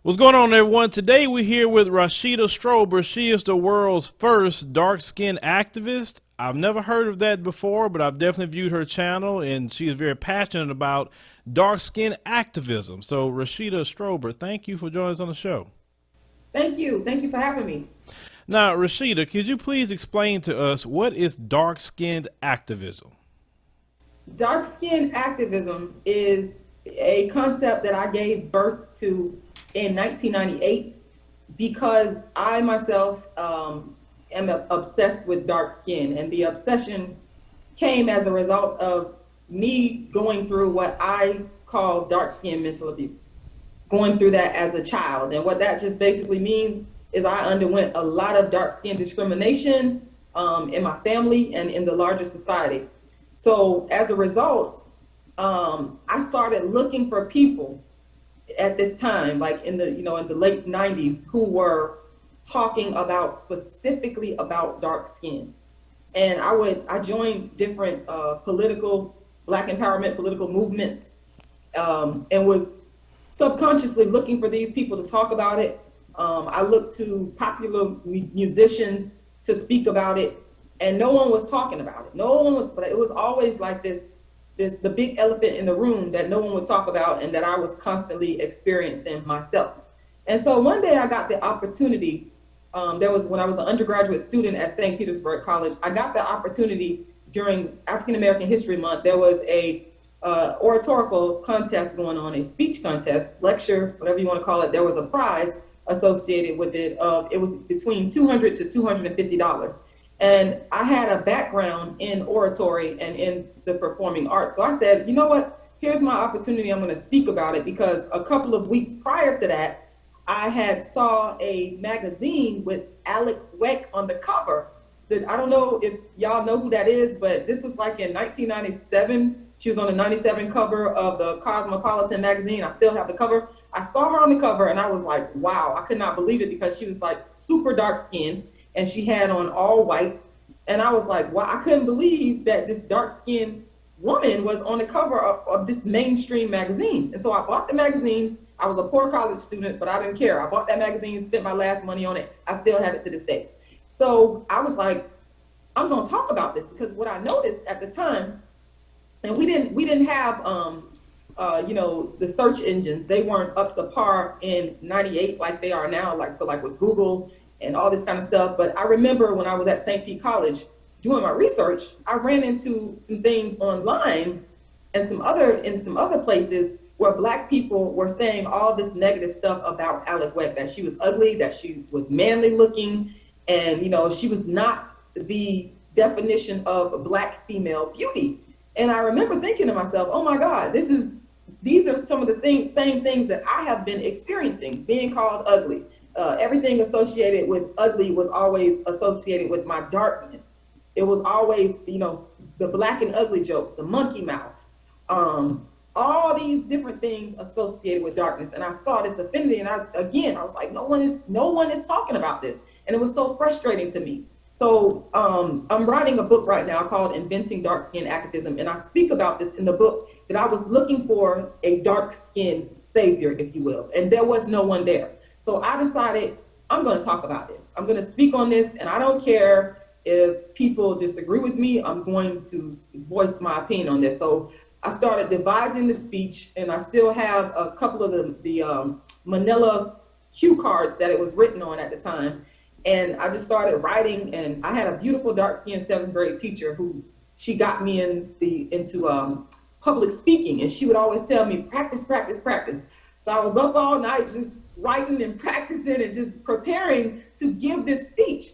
What's going on, everyone? Today we're here with Rashida Strober. She is the world's first dark-skinned activist. I've never heard of that before, but I've definitely viewed her channel, and she is very passionate about dark-skinned activism. So, Rashida Strober, thank you for joining us on the show. Thank you. Thank you for having me. Now, Rashida, could you please explain to us what is dark-skinned activism? Dark skinned activism is a concept that I gave birth to in 1998 because I myself am obsessed with dark skin. And the obsession came as a result of me going through what I call dark skin mental abuse, going through that as a child. And what that just basically means is I underwent a lot of dark skin discrimination in my family and in the larger society. So as a result, I started looking for people at this time, like in the late 90s, who were talking about specifically about dark skin. And I joined different Black empowerment political movements, and was subconsciously looking for these people to talk about it. I looked to popular musicians to speak about it, and no one was talking about it. No one was, but it was always like the big elephant in the room that no one would talk about, and that I was constantly experiencing myself. And so one day I got the opportunity. There was when I was an undergraduate student at St. Petersburg College. I got the opportunity during African American History Month. There was a oratorical contest going on, a speech contest, lecture, whatever you want to call it. There was a prize associated with it. It was between $200 to $250. And I had a background in oratory and in the performing arts. So I said, you know what? Here's my opportunity. I'm going to speak about it, because a couple of weeks prior to that, I had saw a magazine with Alec Weck on the cover. That I don't know if y'all know who that is, but this was like in 1997. She was on the 97 cover of the Cosmopolitan magazine. I still have the cover. I saw her on the cover and I was like, wow, I could not believe it, because she was like super dark skinned and she had on all white. And I was like, wow, I couldn't believe that this dark skinned woman was on the cover of this mainstream magazine. And so I bought the magazine. I was a poor college student, but I didn't care. I bought that magazine, spent my last money on it. I still have it to this day. So I was like, I'm going to talk about this, because what I noticed at the time, and we didn't have the search engines. They weren't up to par in 98 like they are now, like with Google and all this kind of stuff. But I remember when I was at St. Pete College doing my research, I ran into some things online and some other places where Black people were saying all this negative stuff about Alec Webb, that she was ugly, that she was manly looking, and she was not the definition of Black female beauty. And I remember thinking to myself, oh my God, these are some of the same things that I have been experiencing, being called ugly. Everything associated with ugly was always associated with my darkness. It was always, the black and ugly jokes, the monkey mouth, all these different things associated with darkness. And I saw this affinity, and I was like, no one is talking about this. And it was so frustrating to me. So I'm writing a book right now called Inventing Dark Skinned Activism. And I speak about this in the book, that I was looking for a dark skinned savior, if you will. And there was no one there. So I decided I'm going to talk about this. I'm going to speak on this. And I don't care if people disagree with me. I'm going to voice my opinion on this. So I started devising the speech, and I still have a couple of the manila cue cards that it was written on at the time. And I just started writing, and I had a beautiful dark-skinned seventh grade teacher who she got me into public speaking, and she would always tell me, practice, practice, practice. So I was up all night just writing and practicing and just preparing to give this speech.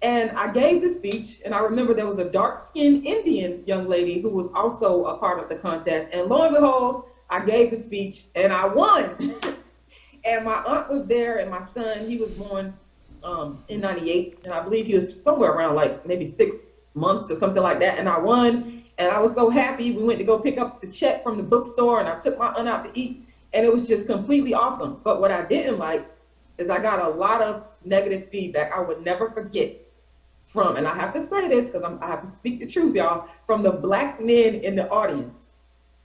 And I gave the speech, and I remember there was a dark-skinned Indian young lady who was also a part of the contest. And lo and behold, I gave the speech, and I won. And my aunt was there, and my son, he was born in 98, and I believe he was somewhere around like maybe 6 months or something like that, and I won, and I was so happy. We went to go pick up the check from the bookstore, and I took my aunt out to eat, and it was just completely awesome. But what I didn't like is I got a lot of negative feedback I would never forget from, and I have to say this because I have to speak the truth, y'all, from the Black men in the audience.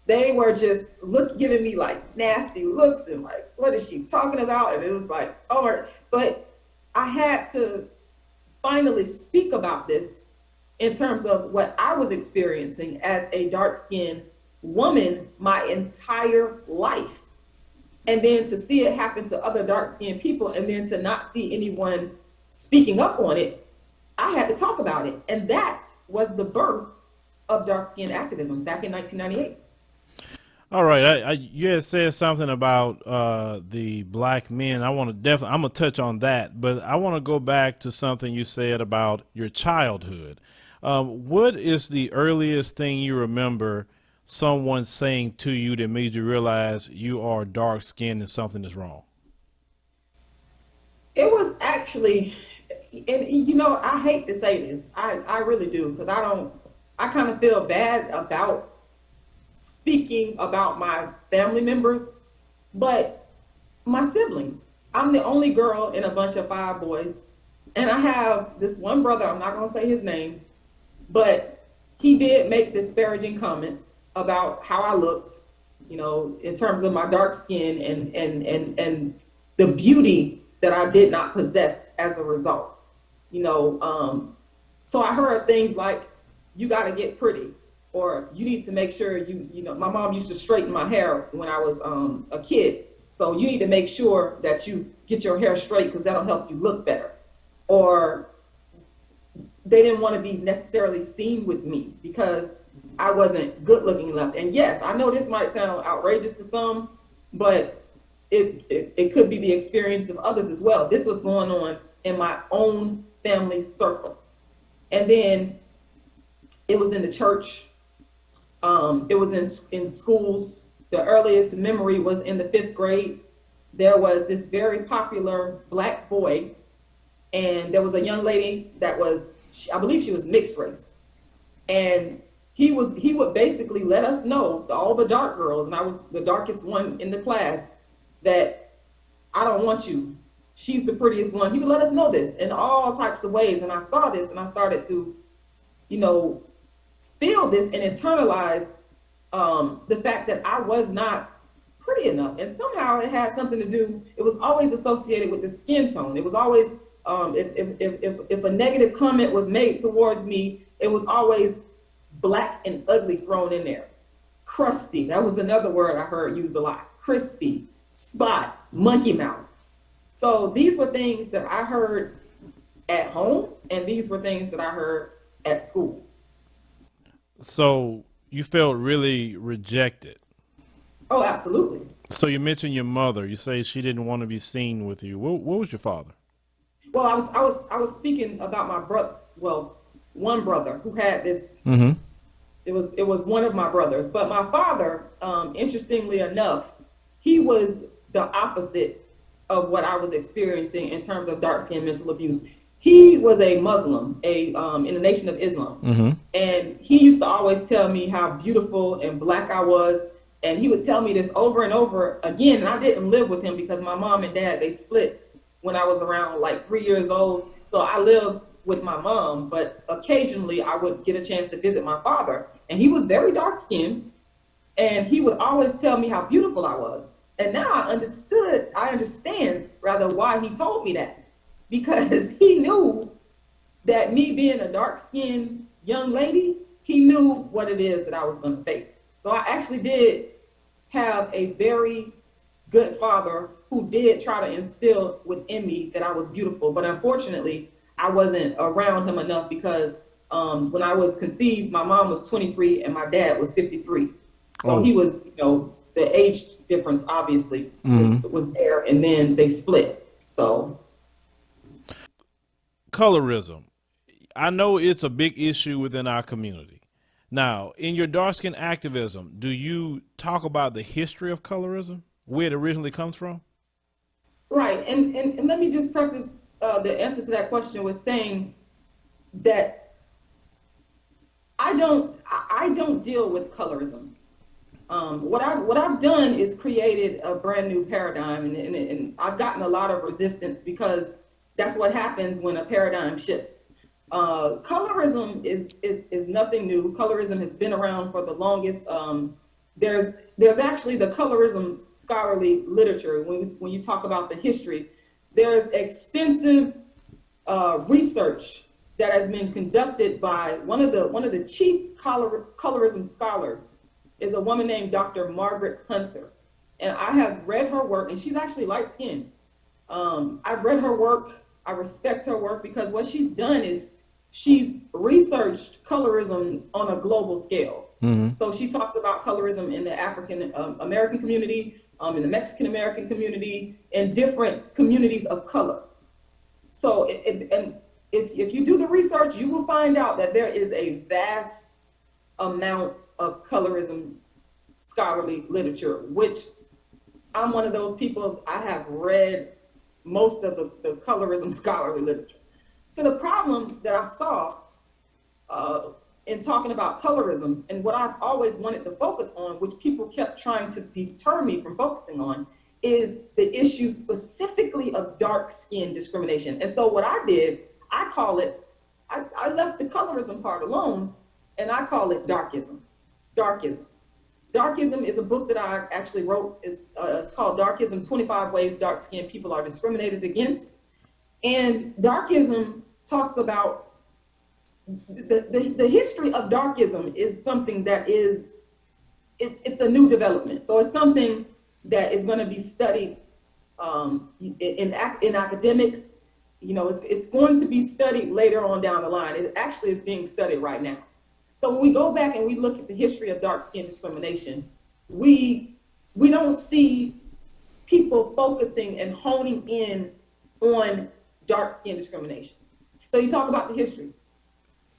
They were just giving me like nasty looks and like, what is she talking about? And it was like, oh my, but I had to finally speak about this in terms of what I was experiencing as a dark skinned woman my entire life. And then to see it happen to other dark skinned people and then to not see anyone speaking up on it, I had to talk about it. And that was the birth of dark skinned activism back in 1998. All right, you had said something about the black men. I want to definitely, I'm gonna touch on that, but I want to go back to something you said about your childhood. What is the earliest thing you remember someone saying to you that made you realize you are dark skinned and something is wrong? It was actually, and you know, I hate to say this, I really do, because I kind of feel bad about speaking about my family members, but my siblings. I'm the only girl in a bunch of five boys, and I have this one brother. I'm not gonna say his name, but he did make disparaging comments about how I looked, you know, in terms of my dark skin and the beauty that I did not possess as a result. You know, so I heard things like, "You got to get pretty," or "You need to make sure you know." My mom used to straighten my hair when I was a kid, so you need to make sure that you get your hair straight because that'll help you look better. Or they didn't want to be necessarily seen with me because I wasn't good looking enough. And yes, I know this might sound outrageous to some, but it could be the experience of others as well. This was going on in my own family circle. And then it was in the church, it was in schools. The earliest memory was in the fifth grade. There was this very popular black boy, and there was a young lady that was, I believe she was mixed race. And he would basically let us know, all the dark girls, and I was the darkest one in the class, that I don't want you. She's the prettiest one. He would let us know this in all types of ways. And I saw this and I started to, you know, feel this and internalize the fact that I was not pretty enough. And somehow it had something to do, it was always associated with the skin tone. It was always, if a negative comment was made towards me, it was always black and ugly thrown in there. Crusty, that was another word I heard used a lot. Crispy, spot, monkey mouth. So these were things that I heard at home, and these were things that I heard at school. So you felt really rejected. Oh, absolutely. So you mentioned your mother. You say she didn't want to be seen with you. What was your father? Well, I was speaking about my brother. Well, one brother who had this. Mm-hmm. It was one of my brothers, but my father, interestingly enough, he was the opposite of what I was experiencing in terms of dark skin mental abuse. He was a Muslim, in the Nation of Islam, Mm-hmm. and he used to always tell me how beautiful and black I was, and he would tell me this over and over again. And I didn't live with him because my mom and dad, they split when I was around like 3 years old. So I lived with my mom, but occasionally I would get a chance to visit my father, and he was very dark skinned, and he would always tell me how beautiful I was. And now I understand rather why he told me that, because he knew that me being a dark skinned young lady, he knew what it is that I was going to face. So I actually did have a very good father who did try to instill within me that I was beautiful. But unfortunately, I wasn't around him enough because when I was conceived, my mom was 23 and my dad was 53. So Oh. he was, you know, the age difference obviously Mm-hmm. was there, and then they split. So Colorism. I know it's a big issue within our community. Now, in your dark skin activism, do you talk about the history of colorism, where it originally comes from? right, and let me just preface the answer to that question with saying that I don't deal with colorism. What I've done is created a brand new paradigm, and I've gotten a lot of resistance because that's what happens when a paradigm shifts. Colorism is nothing new. Colorism has been around for the longest. there's actually the colorism scholarly literature. When you talk about the history, there's extensive research that has been conducted by one of the chief colorism scholars is a woman named Dr. Margaret Hunter, and I have read her work, and she's actually light skinned. I've read her work. I respect her work because what she's done is she's researched colorism on a global scale. Mm-hmm. So she talks about colorism in the African American community, in the Mexican American community, and different communities of color. So, and if you do the research, you will find out that there is a vast amount of colorism scholarly literature, which I'm one of those people. I have read most of the colorism scholarly literature. So the problem that I saw in talking about colorism, and what I've always wanted to focus on, which people kept trying to deter me from focusing on, is the issue specifically of dark skin discrimination. And so what I did, I left the colorism part alone, and I call it darkism. Darkism. Darkism is a book that I actually wrote. It's called Darkism, 25 Ways Dark-Skinned People Are Discriminated Against. And darkism talks about the history of darkism is something that it's a new development. So it's something that is going to be studied in academics. You know, it's going to be studied later on down the line. It actually is being studied right now. So when we go back and we look at the history of dark skin discrimination, we don't see people focusing and honing in on dark skin discrimination. So you talk about the history.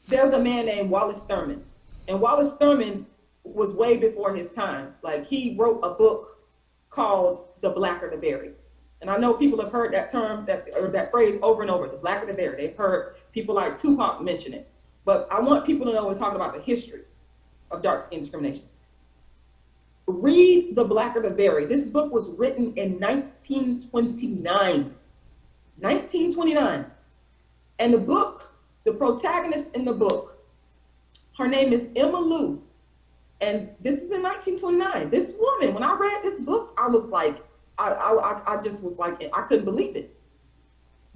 There's a man named Wallace Thurman, and Wallace Thurman was way before his time. Like, he wrote a book called The Blacker the Berry. And I know people have heard that term, that phrase over and over, the blacker the berry. They've heard people like Tupac mention it. But I want people to know we're talking about the history of dark skin discrimination. Read The Blacker the Berry. This book was written in 1929. 1929. And the protagonist in the book, her name is Emma Lou. And this is in 1929. This woman, when I read this book, I was like, I just was like, I couldn't believe it.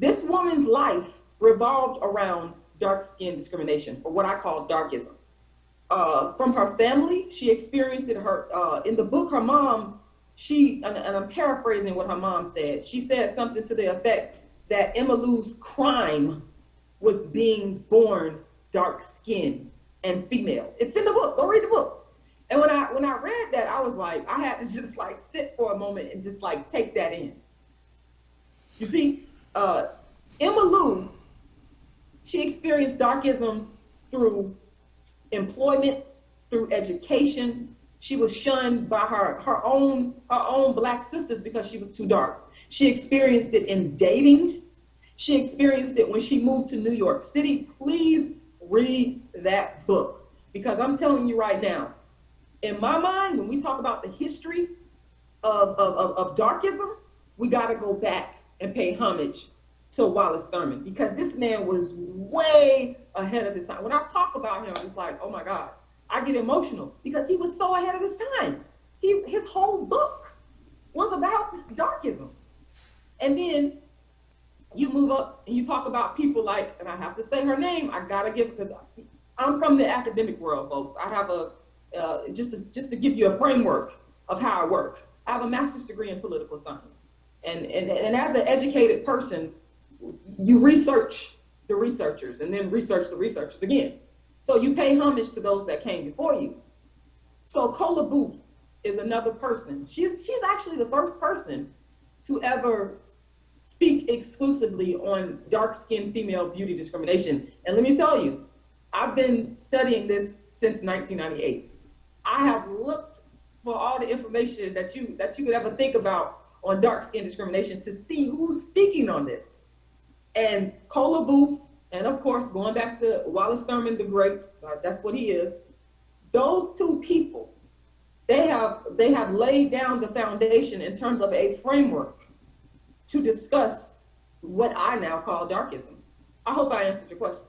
This woman's life revolved around dark skin discrimination, or what I call darkism. From her family, she experienced it. In the book, her mom, and I'm paraphrasing what her mom said. She said something to the effect that Emma Lou's crime was being born dark skinned and female. It's in the book. Go read the book. And when I read that, I was like, I had to just like sit for a moment and just like take that in. You see, Emma Lou, she experienced darkism through employment, through education. She was shunned by her own Black sisters because she was too dark. She experienced it in dating. She experienced it when she moved to New York City. Please read that book, because I'm telling you right now, in my mind, when we talk about the history of darkism, we got to go back and pay homage to Wallace Thurman, because this man was way ahead of his time. When I talk about him, it's like, oh my God, I get emotional because he was so ahead of his time. His whole book was about darkism. And then you move up and you talk about people like, and I have to say her name, I gotta give, because I'm from the academic world, folks. I have just to give you a framework of how I work. I have a master's degree in political science. And as an educated person, you research the researchers and then research the researchers again. So you pay homage to those that came before you. So Cola Booth is another person. She's actually the first person to ever speak exclusively on dark-skinned female beauty discrimination. And let me tell you, I've been studying this since 1998. I have looked for all the information that you could ever think about on dark skin discrimination to see who's speaking on this. And Cola Booth, and of course, going back to Wallace Thurman the Great, that's what he is. Those two people, they have laid down the foundation in terms of a framework to discuss what I now call darkism. I hope I answered your question.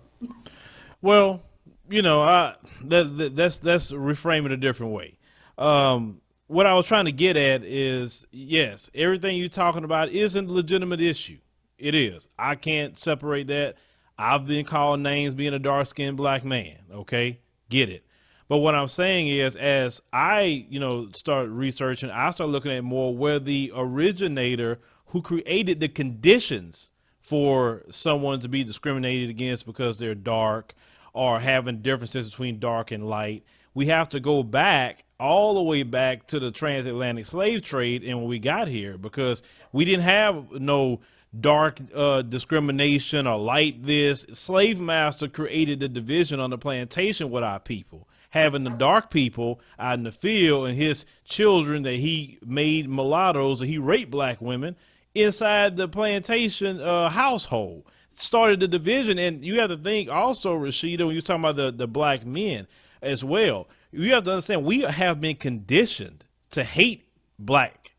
Well, you know, that's reframe it a different way. What I was trying to get at is, yes, everything you're talking about is a legitimate issue. It is. I can't separate that. I've been called names being a dark skinned black man. Okay, get it. But what I'm saying is, as I, start researching, I start looking at more where the originator who created the conditions for someone to be discriminated against because they're dark or having differences between dark and light. We have to go back all the way back to the transatlantic slave trade and when we got here, because we didn't have no dark discrimination or light this. Slave master created the division on the plantation with our people, having the dark people out in the field and his children that he made mulattoes, or he raped black women inside the plantation household. Started the division. And you have to think also, Rashida, when you're talking about the black men as well, you have to understand we have been conditioned to hate black,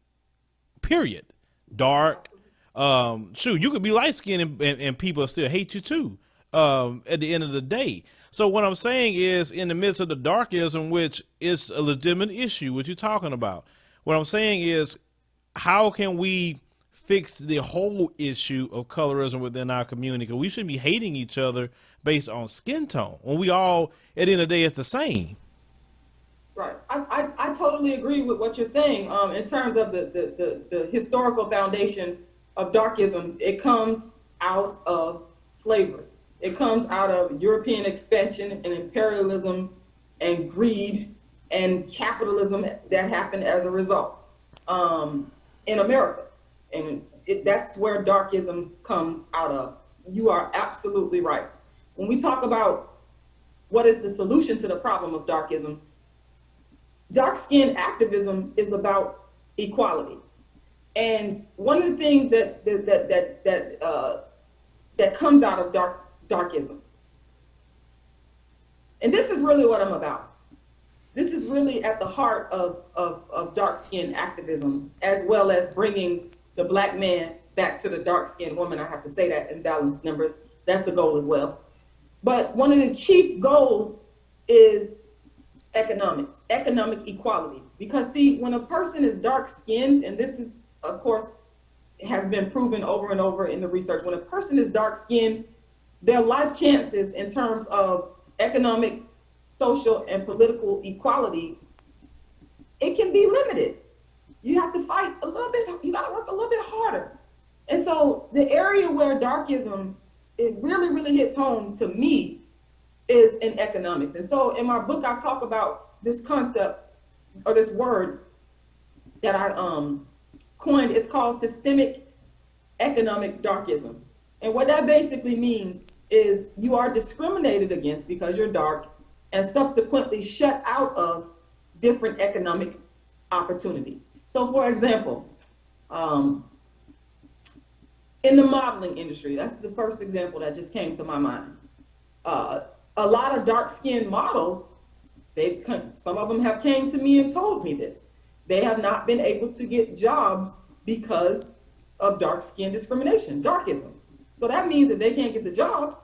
period. Dark. Shoot, you could be light skinned and people still hate you too. At the end of the day. So what I'm saying is, in the midst of the darkism, which is a legitimate issue, what you're talking about, what I'm saying is, how can we fix the whole issue of colorism within our community? Because we shouldn't be hating each other based on skin tone when we all, at the end of the day, it's the same. Right. I totally agree with what you're saying. In terms of the historical foundation of darkism, it comes out of slavery. It comes out of European expansion and imperialism and greed and capitalism that happened as a result in America. And that's where darkism comes out of. You are absolutely right. When we talk about what is the solution to the problem of darkism, dark-skinned activism is about equality. And one of the things that comes out of darkism, and this is really what I'm about. This is really at the heart of dark-skinned activism, as well as bringing the black man back to the dark-skinned woman. I have to say that in balanced numbers. That's a goal as well. But one of the chief goals is economic equality. Because see, when a person is dark-skinned, and this is, of course, has been proven over and over in the research, when a person is dark-skinned, their life chances in terms of economic, social, and political equality, it can be limited. You have to fight a little bit, you gotta work a little bit harder. And so the area where darkism, it really, really hits home to me is in economics. And so in my book, I talk about this concept, or this word that I coined. It's called systemic economic darkism. And what that basically means is you are discriminated against because you're dark and subsequently shut out of different economic opportunities. So for example, in the modeling industry, that's the first example that just came to my mind. A lot of dark-skinned models, some of them have came to me and told me this. They have not been able to get jobs because of dark skin discrimination, darkism. So that means if they can't get the job,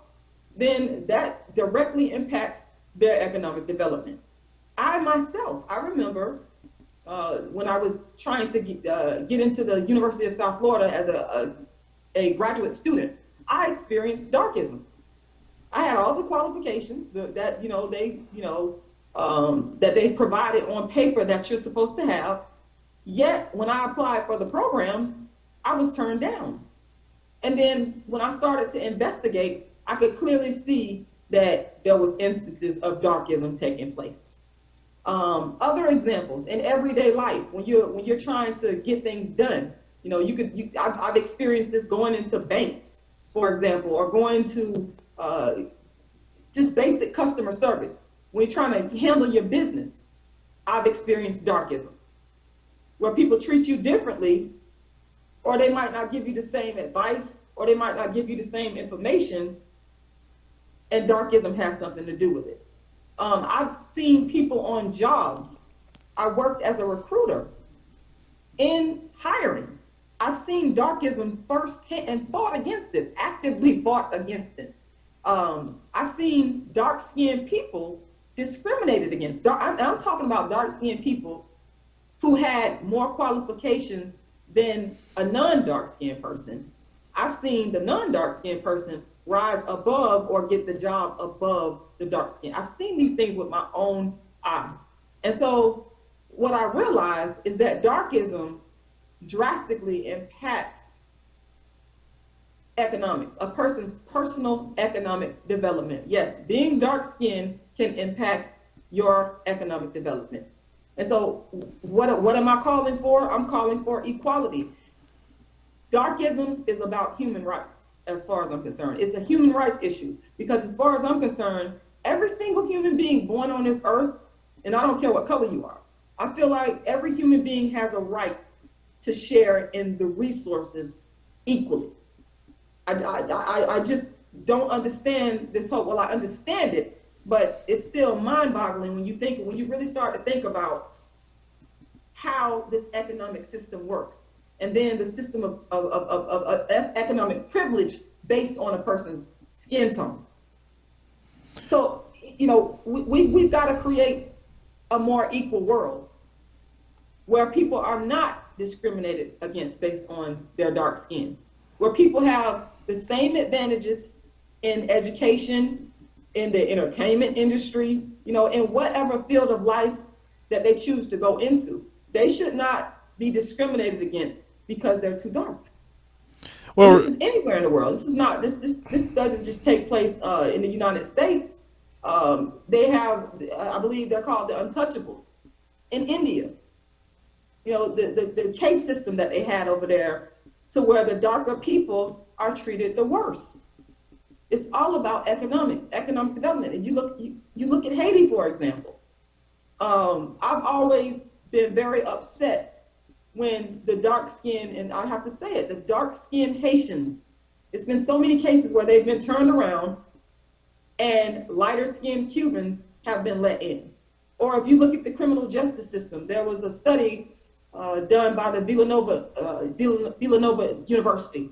then that directly impacts their economic development. I myself, I remember when I was trying to get into the University of South Florida as a graduate student, I experienced darkism. I had all the qualifications that they provided on paper that you're supposed to have. Yet when I applied for the program, I was turned down. And then when I started to investigate, I could clearly see that there was instances of darkism taking place. Other examples in everyday life, when you're trying to get things done, I've experienced this going into banks, for example, or going to just basic customer service. When you're trying to handle your business, I've experienced darkism, where people treat you differently, or they might not give you the same advice, or they might not give you the same information, and darkism has something to do with it. I've seen people on jobs. I worked as a recruiter in hiring. I've seen darkism firsthand and fought against it, actively fought against it. I've seen dark-skinned people discriminated against. I'm talking about dark-skinned people who had more qualifications than a non-dark-skinned person. I've seen the non-dark-skinned person rise above or get the job above the dark skin. I've seen these things with my own eyes. And so what I realized is that darkism drastically impacts economics, a person's personal economic development. Yes, being dark skinned can impact your economic development. And so what am I calling for? I'm calling for equality. Darkism is about human rights, as far as I'm concerned. It's a human rights issue because, as far as I'm concerned, every single human being born on this earth, and I don't care what color you are, I feel like every human being has a right to share in the resources equally. I just don't understand this whole, well, I understand it, but it's still mind-boggling when you really start to think about how this economic system works. And then the system of economic privilege based on a person's skin tone. So, we've got to create a more equal world where people are not discriminated against based on their dark skin, where people have the same advantages in education, in the entertainment industry, in whatever field of life that they choose to go into. They should not be discriminated against because they're too dark. Well, and this is anywhere in the world. This is not this doesn't just take place in the United States. They have, I believe they're called the untouchables in India. The case system that they had over there, to where the darker people are treated the worse. It's all about economics, economic development. And you look at Haiti, for example. I've always been very upset when the dark skin, and I have to say it, the dark skinned Haitians, it's been so many cases where they've been turned around and lighter skinned Cubans have been let in. Or if you look at the criminal justice system, there was a study done by the Villanova University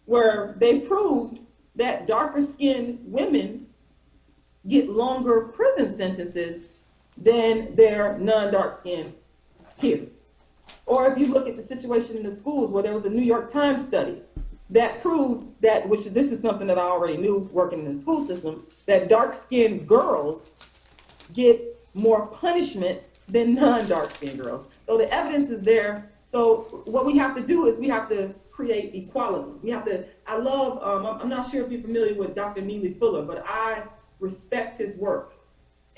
where they proved that darker skinned women get longer prison sentences than their non-dark skinned peers. Or if you look at the situation in the schools, where there was a New York Times study that proved that, which this is something that I already knew working in the school system, that dark-skinned girls get more punishment than non-dark-skinned girls. So the evidence is there. So what we have to do is we have to create equality. I'm not sure if you're familiar with Dr. Neely Fuller, but I respect his work.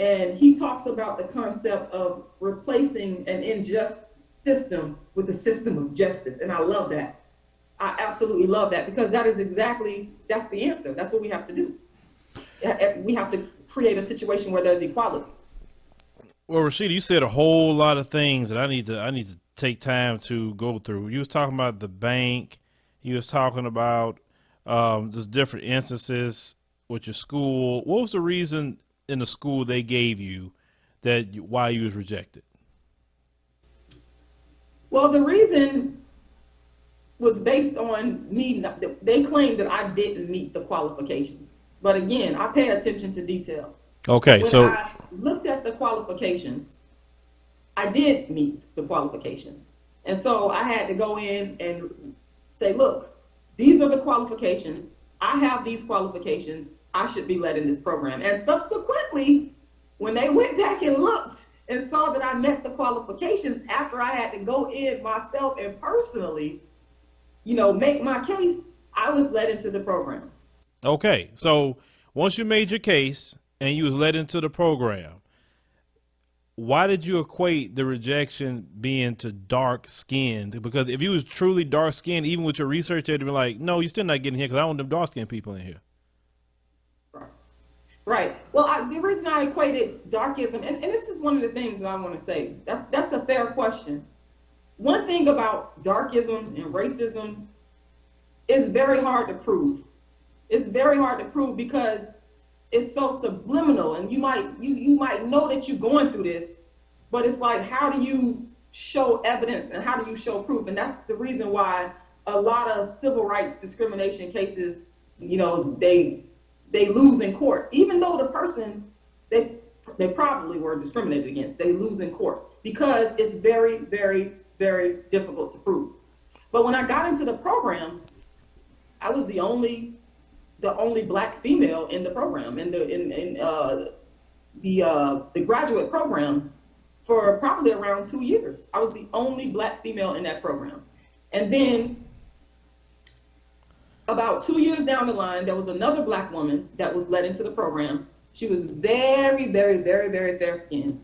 And he talks about the concept of replacing an unjust system with a system of justice. And I love that. I absolutely love that, because that's the answer. That's what we have to do. We have to create a situation where there's equality. Well, Rashida, you said a whole lot of things that I need to take time to go through. You was talking about the bank. You was talking about just different instances with your school. What was the reason in the school they gave you why you was rejected? Well, the reason was based on they claimed that I didn't meet the qualifications. But again, I pay attention to detail. Okay, when I looked at the qualifications, I did meet the qualifications. And so I had to go in and say, look, these are the qualifications. I have these qualifications. I should be led in this program. And subsequently, when they went back and looked and saw that I met the qualifications, after I had to go in myself and personally, make my case, I was led into the program. Okay, so once you made your case and you was led into the program, why did you equate the rejection being to dark skinned? Because if you was truly dark skinned, even with your research, they'd be like, no, you're still not getting here because I want them dark skinned people in here. Right. Well, the reason I equated darkism, and this is one of the things that I want to say, that's a fair question. One thing about darkism and racism is very hard to prove. It's very hard to prove because it's so subliminal, and you might know that you're going through this, but it's like, how do you show evidence and how do you show proof? And that's the reason why a lot of civil rights discrimination cases, they lose in court, even though the person, probably were discriminated against. They lose in court because it's very, very, very difficult to prove. But when I got into the program, I was the only black female in the program, in the graduate program, for probably around 2 years. I was the only black female in that program. And then about 2 years down the line, there was another black woman that was let into the program. She was very, very, very, very fair skinned.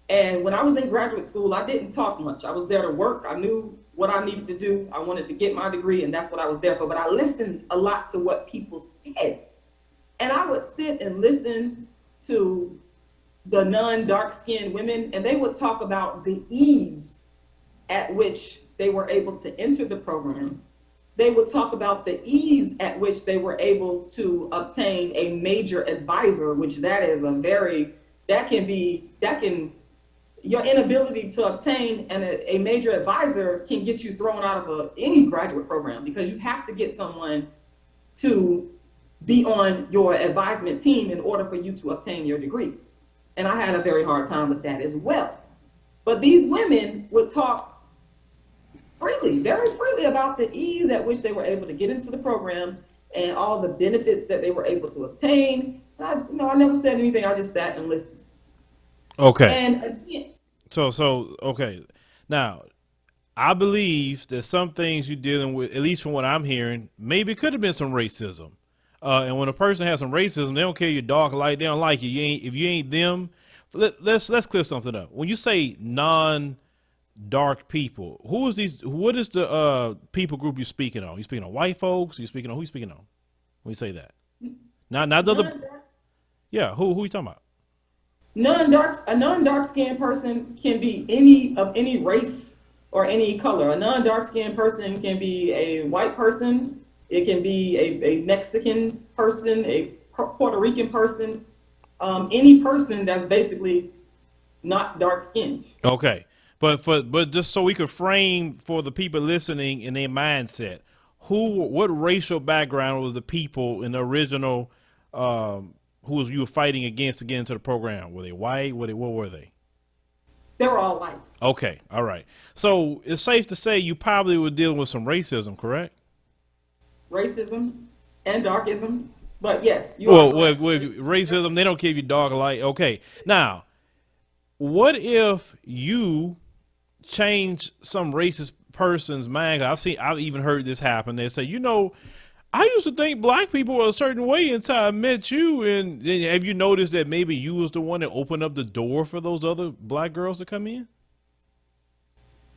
And when I was in graduate school, I didn't talk much. I was there to work. I knew what I needed to do. I wanted to get my degree, and that's what I was there for. But I listened a lot to what people said. And I would sit and listen to the non-dark skinned women, and they would talk about the ease at which they were able to enter the program. They would talk about the ease at which they were able to obtain a major advisor, which your inability to obtain a major advisor can get you thrown out of any graduate program, because you have to get someone to be on your advisement team in order for you to obtain your degree. And I had a very hard time with that as well. But these women would talk freely, very freely, about the ease at which they were able to get into the program and all the benefits that they were able to obtain. I never said anything. I just sat and listened. Okay. And again, okay. Now, I believe that some things you're dealing with, at least from what I'm hearing, maybe it could have been some racism. And when a person has some racism, they don't care your dark or light. They don't like you. If you ain't them. Let's clear something up. When you say non-dark people, what is the people group you're speaking on? You speaking on white folks? Who you speaking on when you say that? Not the other. Yeah, who you talking about? A non-dark skinned person can be any race or any color. A non-dark skinned person can be a white person. It can be a Mexican person, a Puerto Rican person, any person that's basically not dark skinned. Okay. But just so we could frame for the people listening in their mindset, what racial background was the people in the original who you were fighting against to get into the program? Were they white? What were they? They were all white. Okay, all right. So it's safe to say you probably were dealing with some racism, correct? Racism and darkism, but yes, with racism, they don't give you dark or light. Okay, now, what if you change some racist person's mind? I've even heard this happen. They say, I used to think black people were a certain way until I met you. And have you noticed that maybe you was the one that opened up the door for those other black girls to come in?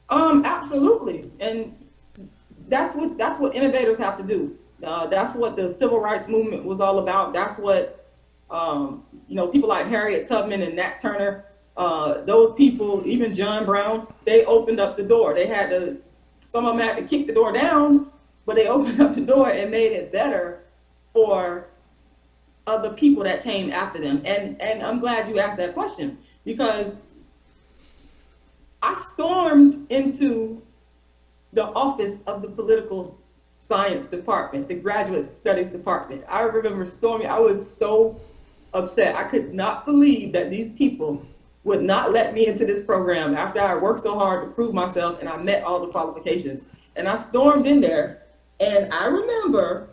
Absolutely. And that's what innovators have to do. That's what the civil rights movement was all about. That's what, people like Harriet Tubman and Nat Turner, those people, even John Brown, they opened up the door. Some of them had to kick the door down, but they opened up the door and made it better for other people that came after them. And I'm glad you asked that question, because I stormed into the office of the political science department, the graduate studies department. I remember storming. I was so upset. I could not believe that these people would not let me into this program after I worked so hard to prove myself and I met all the qualifications. And I stormed in there, and I remember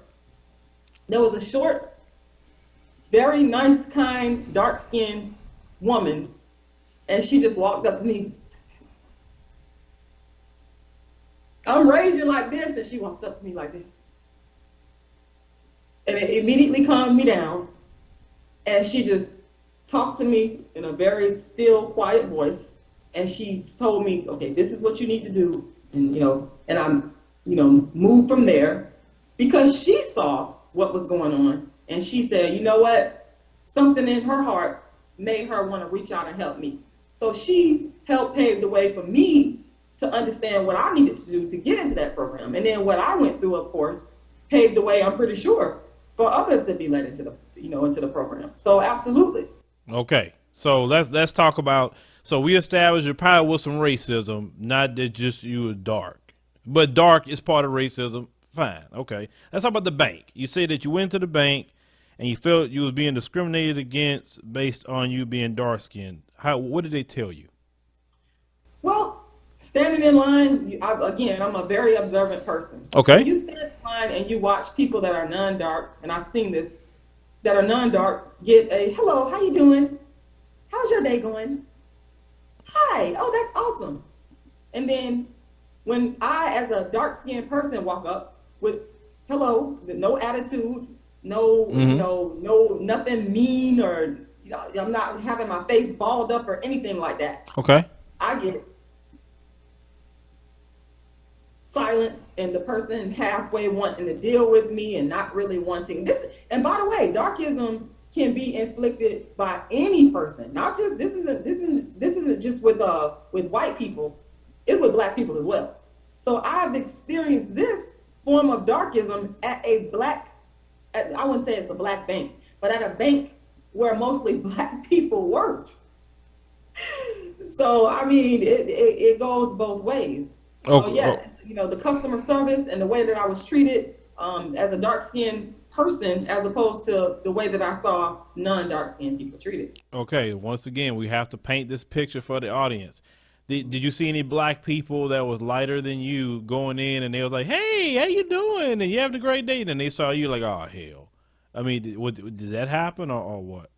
there was a short, very nice, kind, dark-skinned woman, and she just walked up to me. I'm raging like this, and she walks up to me like this. And it immediately calmed me down, and she just talked to me in a very still, quiet voice, and she told me, okay, this is what you need to do, and I'm, moved from there, because she saw what was going on, and she said, you know what, something in her heart made her want to reach out and help me. So she helped pave the way for me to understand what I needed to do to get into that program. And then what I went through, of course, paved the way, I'm pretty sure, for others to be led into the program. So absolutely. Okay. So let's talk about, so we established there probably was some racism, not that just you were dark. But dark is part of racism. Fine. Okay. Let's talk about the bank. You say that you went to the bank and you felt you was being discriminated against based on you being dark skinned. What did they tell you? Well, standing in line, again, I'm a very observant person. When Okay. you stand in line and you watch people that are non-dark, and I've seen this, that are non-dark, get a hello, how you doing? How's your day going? Hi, oh, that's awesome. And then when I, as a dark-skinned person, walk up with hello, no attitude, no, Mm-hmm. no, nothing mean, or I'm not having my face balled up or anything like that. Okay. I get silence and the person halfway wanting to deal with me and not really wanting this. And by the way, darkism can be inflicted by any person, not just this isn't just with white people, it's with black people as well. So I've experienced this form of darkism I wouldn't say it's a black bank, but at a bank where mostly black people worked. So I mean, it goes both ways. So Okay. yes, the customer service and the way that I was treated as a dark skinned person, as opposed to the way that I saw non-dark skinned people treated. Okay. Once again, we have to paint this picture for the audience. Did you see any black people that was lighter than you going in and they was like, "Hey, how you doing? And you having a great day?" And they saw you like, "Oh hell." I mean, did that happen or what?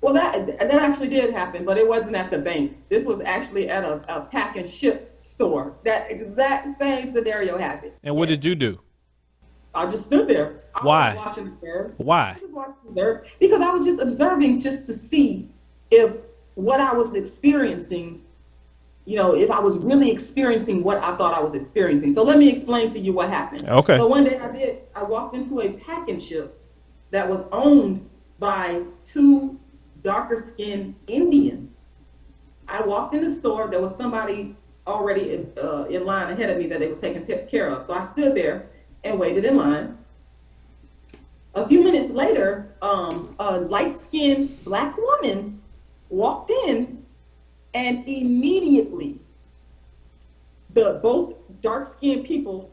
Well, that actually did happen, but it wasn't at the bank. This was actually at a pack and ship store. That exact same scenario happened. And what Yes. did you do? I just stood there. I was Why? watching observe. Why? I just watched observe because I was just observing just to see if what I was experiencing, if I was really experiencing what I thought I was experiencing. So let me explain to you what happened. Okay. So one day I walked into a pack and ship that was owned by two darker skinned Indians. I walked in the store, there was somebody already in line ahead of me that they was taking care of. So I stood there and waited in line. A few minutes later, a light-skinned black woman walked in, and immediately both dark-skinned people,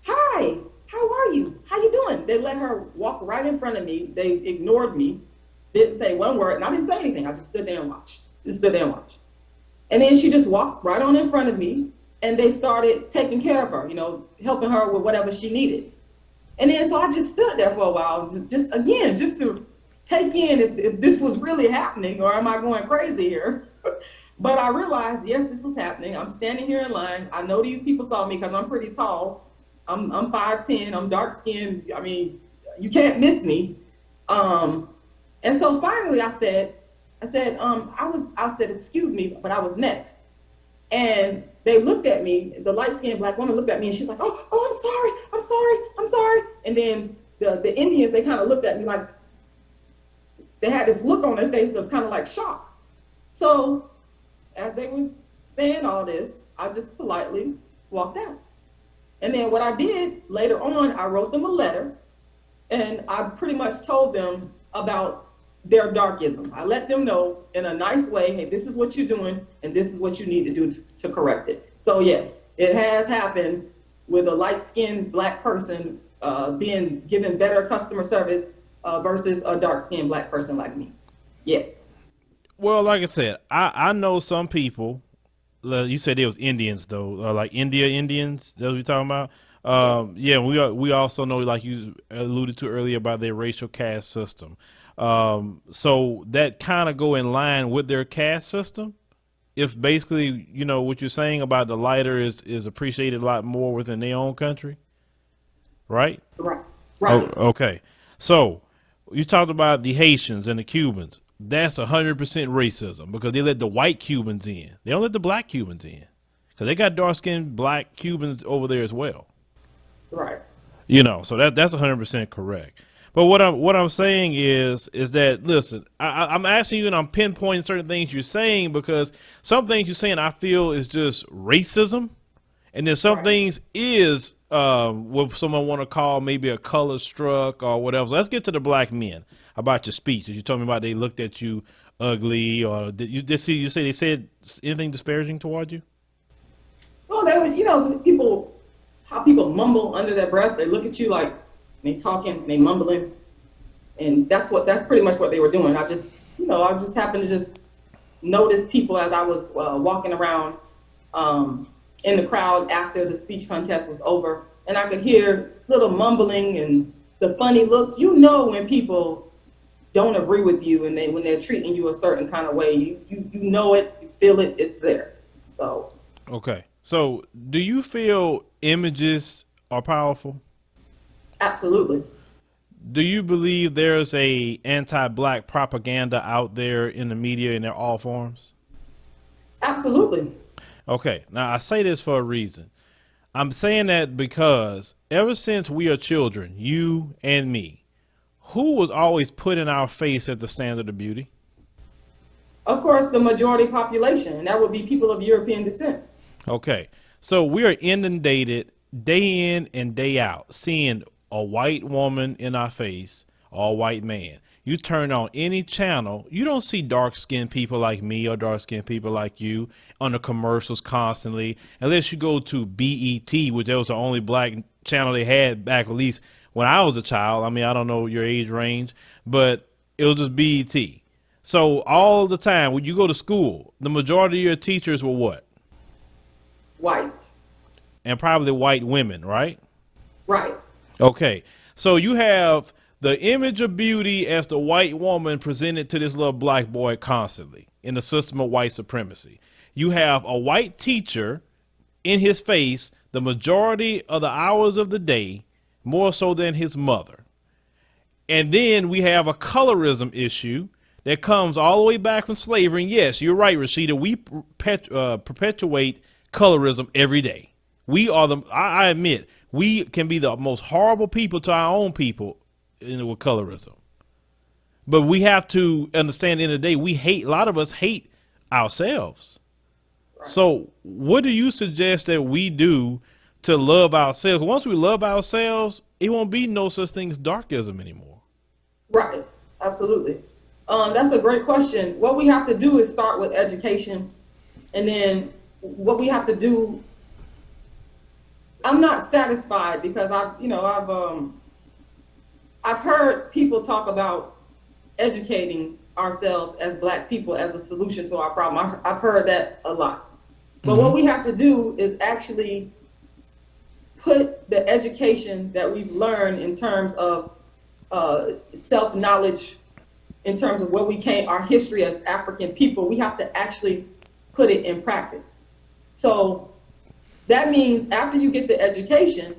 hi, how are you? How you doing? They let her walk right in front of me. They ignored me, didn't say one word, and I didn't say anything. I just stood there and watched. And then she just walked right on in front of me, and they started taking care of her, helping her with whatever she needed. And then so I just stood there for a while, just to take in if this was really happening or am I going crazy here? But I realized, yes, this was happening. I'm standing here in line. I know these people saw me because I'm pretty tall. I'm 5'10", I'm dark skinned. I mean, you can't miss me. And so finally I said, excuse me, but I was next. And they looked at me, the light-skinned black woman looked at me and she's like, oh, I'm sorry. And then the Indians, they kind of looked at me like, they had this look on their face of kind of like shock. So as they was saying all this, I just politely walked out. And then what I did later on, I wrote them a letter and I pretty much told them about their darkism. I let them know in a nice way, hey, this is what you're doing and this is what you need to do to correct it. So yes, it has happened with a light-skinned black person being given better customer service versus a dark-skinned black person like me. Yes. Well, like I said, I know some people. You said it was Indians though, like Indians. That's what you're talking about. Yes. Yeah, we also know, like you alluded to earlier, about their racial caste system. So that kind of go in line with their caste system. If basically, what you're saying about the lighter is appreciated a lot more within their own country, right? Right. Oh, Right. okay. So you talked about the Haitians and the Cubans. That's 100% racism because they let the white Cubans in. They don't let the black Cubans in because they got dark-skinned black Cubans over there as well. Right. So that's 100% correct. But what I'm saying is that, listen, I'm asking you and I'm pinpointing certain things you're saying because some things you're saying I feel is just racism, and then some Right. things is what someone want to call maybe a color struck or whatever. So let's get to the black men about your speech. Did you told me about they looked at you ugly, or did you say they said anything disparaging toward you? Well, they would, how people mumble under their breath. They look at you like they talking, they mumbling. And that's pretty much what they were doing. I just happened to just notice people as I was walking around in the crowd after the speech contest was over, and I could hear little mumbling and the funny looks. You know when people don't agree with you and when they're treating you a certain kind of way, you know it, you feel it, it's there. So Okay. So do you feel images are powerful? absolutely. Do you believe there's a anti-black propaganda out there in the media in all forms? Absolutely. Okay. Now I say this for a reason. I'm saying that because ever since we are children, you and me, who was always put in our face as the standard of beauty? Of course, the majority population, and that would be people of European descent. Okay. So we are inundated day in and day out seeing a white woman in our face or a white man. You turn on any channel, you don't see dark skinned people like me or dark skinned people like you on the commercials constantly, unless you go to BET, which was the only black channel they had back at least when I was a child. I mean, I don't know your age range, but it was just BET. So all the time when you go to school, the majority of your teachers were what? White. And probably white women, right? Right. Okay. So you have the image of beauty as the white woman presented to this little black boy constantly in the system of white supremacy. You have a white teacher in his face the majority of the hours of the day, more so than his mother. And then we have a colorism issue that comes all the way back from slavery. And yes, you're right, Rashida. We perpetuate colorism every day. We are I admit, we can be the most horrible people to our own people with colorism. But we have to understand at the end of the day, a lot of us hate ourselves. Right. So what do you suggest that we do to love ourselves? Once we love ourselves, it won't be no such thing as darkism anymore. Right. Absolutely. That's a great question. What we have to do is start with education, and then what we have to do. I'm not satisfied because I've heard people talk about educating ourselves as black people as a solution to our problem. I've heard that a lot. But what we have to do is actually put the education that we've learned in terms of self-knowledge, in terms of where we came, our history as African people, we have to actually put it in practice. So that means after you get the education,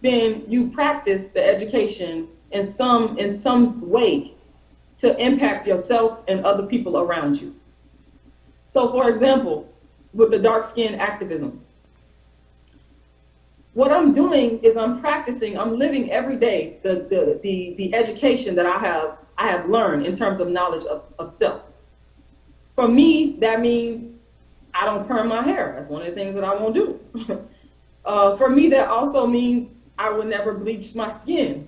then you practice the education in some way to impact yourself and other people around you. So for example, with the dark skinned activism, what I'm doing is I'm living every day the education that I have learned in terms of knowledge of self. For me, that means I don't perm my hair. That's one of the things that I won't do. For me, that also means I will never bleach my skin.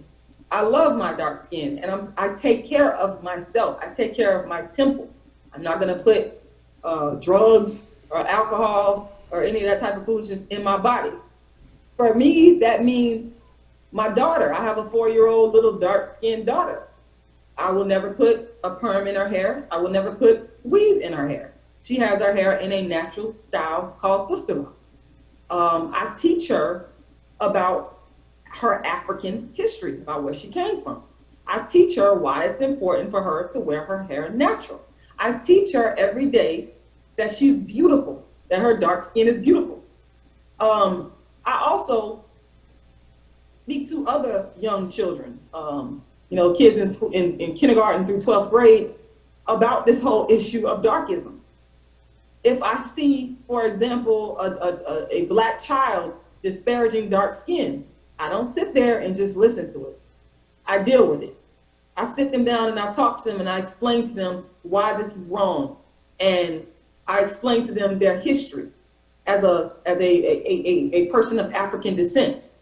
I love my dark skin, and I take care of myself. I take care of my temple. I'm not gonna put drugs or alcohol or any of that type of foolishness in my body. For me, that means my daughter. I have a 4-year-old little dark-skinned daughter. I will never put a perm in her hair. I will never put weave in her hair. She has her hair in a natural style called sister locks. I teach her about her African history, about where she came from. I teach her why it's important for her to wear her hair natural. I teach her every day that she's beautiful, that her dark skin is beautiful. I also speak to other young children, kids in school, in kindergarten through 12th grade, about this whole issue of darkism. If I see, for example, a black child disparaging dark skin, I don't sit there and just listen to it. I deal with it. I sit them down and I talk to them and I explain to them why this is wrong. And I explain to them their history as a person of African descent.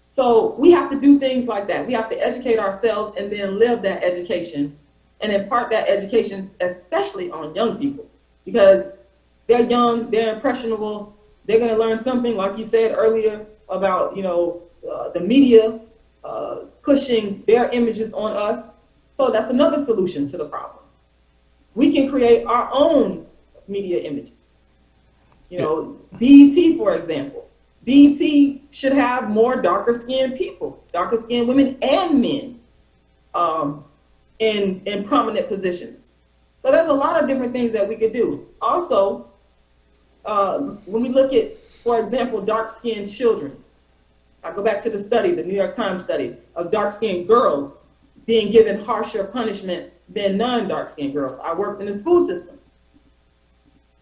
So we have to do things like that. We have to educate ourselves and then live that education and impart that education, especially on young people, because they're young, they're impressionable, they're going to learn something, like you said earlier, about the media pushing their images on us, So that's another solution to the problem. We can create our own media images. You know, BET, for example. BET should have more darker skinned people, darker skinned women and men in prominent positions. So there's a lot of different things that we could do. Also, when we look at, for example, dark skinned children, I go back to the study, the New York Times study of dark skinned girls being given harsher punishment than non-dark skinned girls. I worked in the school system.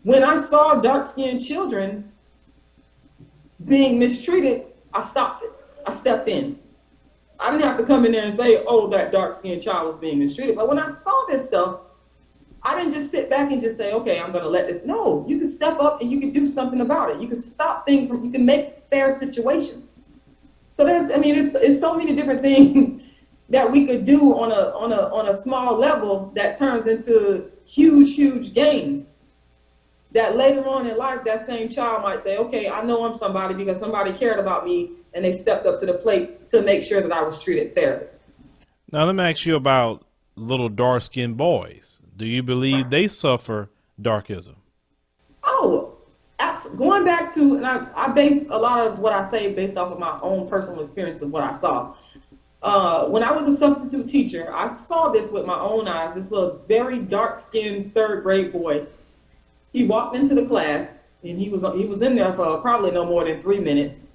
When I saw dark skinned children being mistreated, I stopped it. I stepped in. I didn't have to come in there and say, oh, that dark skinned child was being mistreated. But when I saw this stuff, I didn't just sit back and just say, okay, I'm going to let this. No, you can step up and you can do something about it. You can stop things you can make fair situations. So it's so many different things that we could do on a small level that turns into huge gains. That later on in life, that same child might say, okay, I know I'm somebody because somebody cared about me and they stepped up to the plate to make sure that I was treated fairly. Now, let me ask you about little dark-skinned boys. Do you believe they suffer darkism? Oh, going back to, and I base a lot of what I say based off of my own personal experience of what I saw. When I was a substitute teacher, I saw this with my own eyes, this little very dark-skinned third grade boy. He walked into the class and he was in there for probably no more than 3 minutes.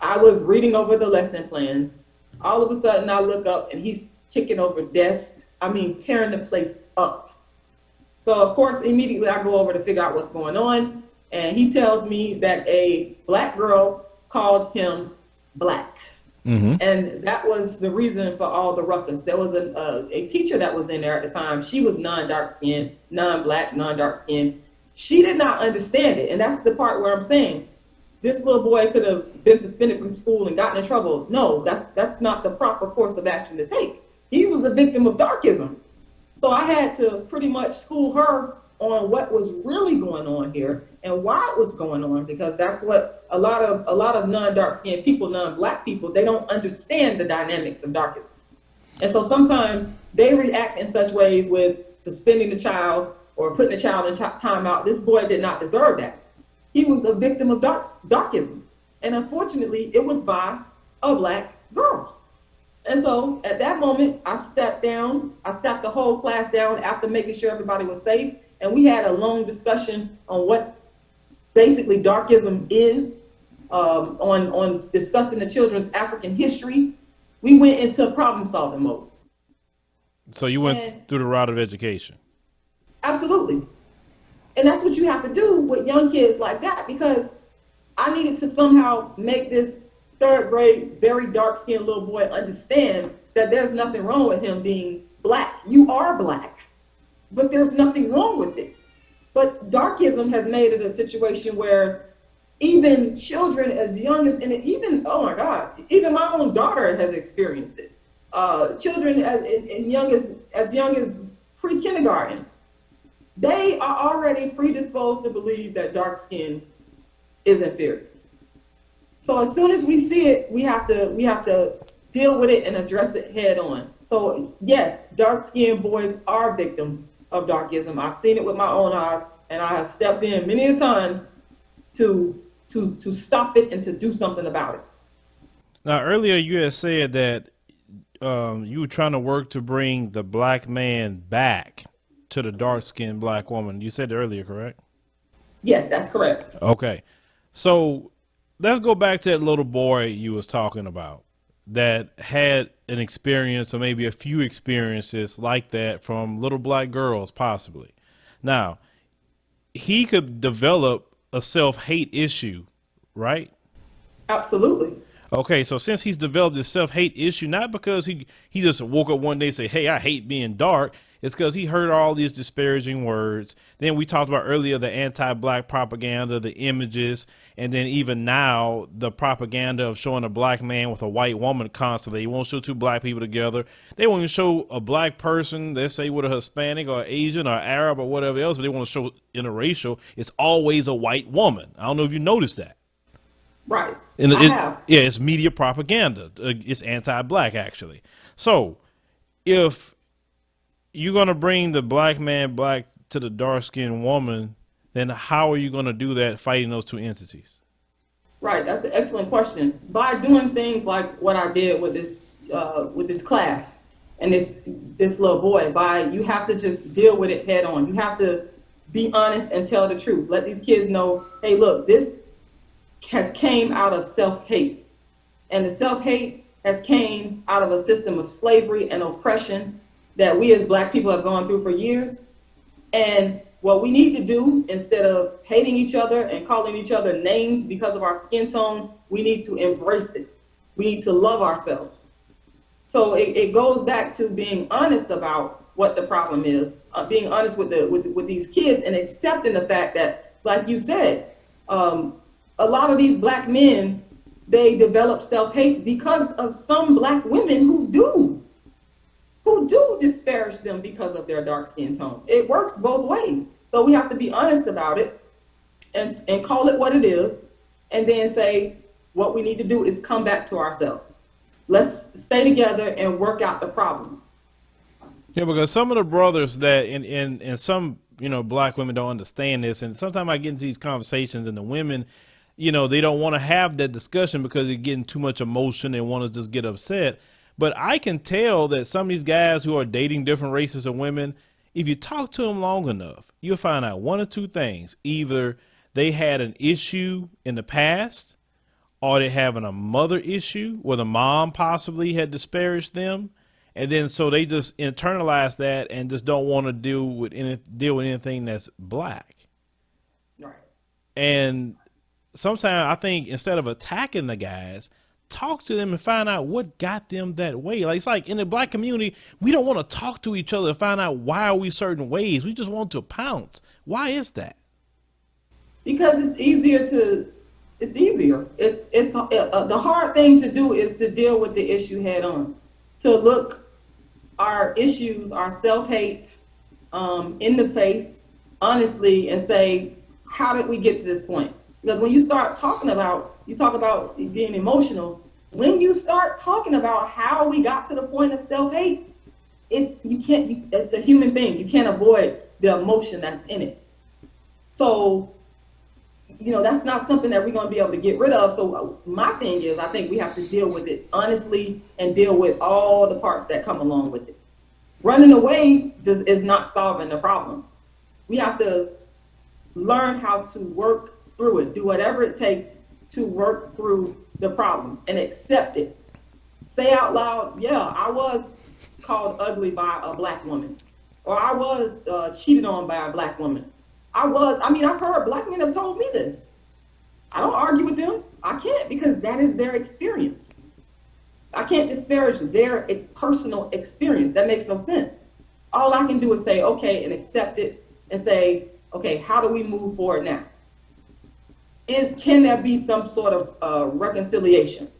I was reading over the lesson plans. All of a sudden I look up and he's kicking over desks. Tearing the place up. So of course, immediately I go over to figure out what's going on. And he tells me that a black girl called him black. Mm-hmm. And that was the reason for all the ruckus. There was a teacher that was in there at the time. She was non-dark skinned, non-black, non-dark skinned. She did not understand it. And that's the part where I'm saying this little boy could have been suspended from school and gotten in trouble. No, that's not the proper course of action to take. He was a victim of darkism. So I had to pretty much school her on what was really going on here and why it was going on, because that's what a lot of non-dark skinned people, non-black people, they don't understand the dynamics of darkism. And so sometimes they react in such ways with suspending the child or putting the child in timeout. This boy did not deserve that. He was a victim of darkism. And unfortunately, it was by a black girl. And so at that moment, I sat the whole class down after making sure everybody was safe. And we had a long discussion on what basically darkism is, on discussing the children's African history. We went into problem solving mode. So you went through the route of education. Absolutely. And that's what you have to do with young kids like that, because I needed to somehow make this third grade, very dark skinned little boy understand that there's nothing wrong with him being black. You are black, but there's nothing wrong with it. But darkism has made it a situation where even children as young as, oh my God, even my own daughter has experienced it. Children as young as pre-kindergarten, they are already predisposed to believe that dark skin is inferior. So as soon as we see it, we have to deal with it and address it head on. So yes, dark-skinned boys are victims of darkism. I've seen it with my own eyes, and I have stepped in many times to stop it and to do something about it. Now, earlier you had said that you were trying to work to bring the black man back to the dark-skinned black woman. You said earlier, correct? Yes, that's correct. Okay. So let's go back to that little boy you was talking about that had an experience or maybe a few experiences like that from little black girls, possibly. Now, he could develop a self-hate issue, right? Absolutely. Okay, so since he's developed this self-hate issue, not because he just woke up one day and say, hey, I hate being dark. It's because he heard all these disparaging words. Then we talked about earlier the anti-black propaganda, the images, and then even now the propaganda of showing a black man with a white woman constantly. They won't show two black people together. They won't even show a black person, let's say with a Hispanic or Asian or Arab or whatever else, but they want to show interracial. It's always a white woman. I don't know if you noticed that. Right. And I have. Yeah, it's media propaganda. It's anti-black, actually. So if you're going to bring the black man black to the dark skinned woman, then how are you going to do that fighting those two entities? Right, that's an excellent question. By doing things like what I did with this class and this little boy, you have to just deal with it head on. You have to be honest and tell the truth. Let these kids know, hey, look, this has came out of self-hate, and the self-hate has came out of a system of slavery and oppression that we as black people have gone through for years. And what we need to do, instead of hating each other and calling each other names because of our skin tone, we need to embrace it. We need to love ourselves. So it goes back to being honest about what the problem is, being honest with these kids and accepting the fact that, like you said, a lot of these black men, they develop self-hate because of some black women who do disparage them because of their dark skin tone. It works both ways. So we have to be honest about it and call it what it is, and then say what we need to do is come back to ourselves. Let's stay together and work out the problem. Yeah, because some of the brothers that and some, black women don't understand this, and sometimes I get into these conversations and the women, they don't want to have that discussion because they're getting too much emotion. They want to just get upset. But I can tell that some of these guys who are dating different races of women, if you talk to them long enough, you'll find out one or two things. Either they had an issue in the past, or they're having a mother issue where the mom possibly had disparaged them. And then so they just internalize that and just don't want to deal with anything that's black. Right. And sometimes I think instead of attacking the guys, talk to them and find out what got them that way. Like, it's like in the black community, we don't want to talk to each other to find out why are we certain ways. We just want to pounce. Why is that? Because it's easier. It's the hard thing to do is to deal with the issue head on. To look our issues, our self-hate, in the face, honestly, and say, how did we get to this point? Because when you start talking about, you talk about being emotional, when you start talking about how we got to the point of self-hate, it's a human thing. You can't avoid the emotion that's in it. So, that's not something that we're going to be able to get rid of. So my thing is, I think we have to deal with it honestly and deal with all the parts that come along with it. Running away is not solving the problem. We have to learn how to work through it, do whatever it takes to work through the problem and accept it. Say out loud, yeah, I was called ugly by a black woman, or I was cheated on by a black woman. I've heard black men have told me this. I don't argue with them. I can't, because that is their experience. I can't disparage their personal experience. That makes no sense. All I can do is say, okay, and accept it and say, okay, how do we move forward now? Can there be some sort of reconciliation?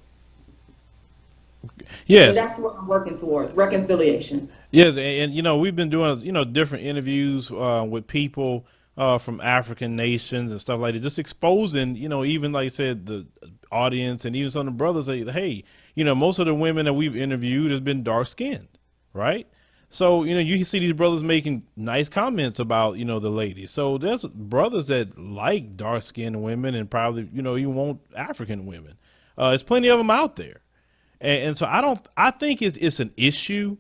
Yes. And that's what I'm working towards, reconciliation. Yes, and we've been doing different interviews with people from African nations and stuff like that, just exposing even like I said, the audience and even some of the brothers say, hey, most of the women that we've interviewed has been dark skinned, right? So you see these brothers making nice comments about the ladies. So there's brothers that like dark skinned women and probably even want African women. There's plenty of them out there, and so I think it's an issue,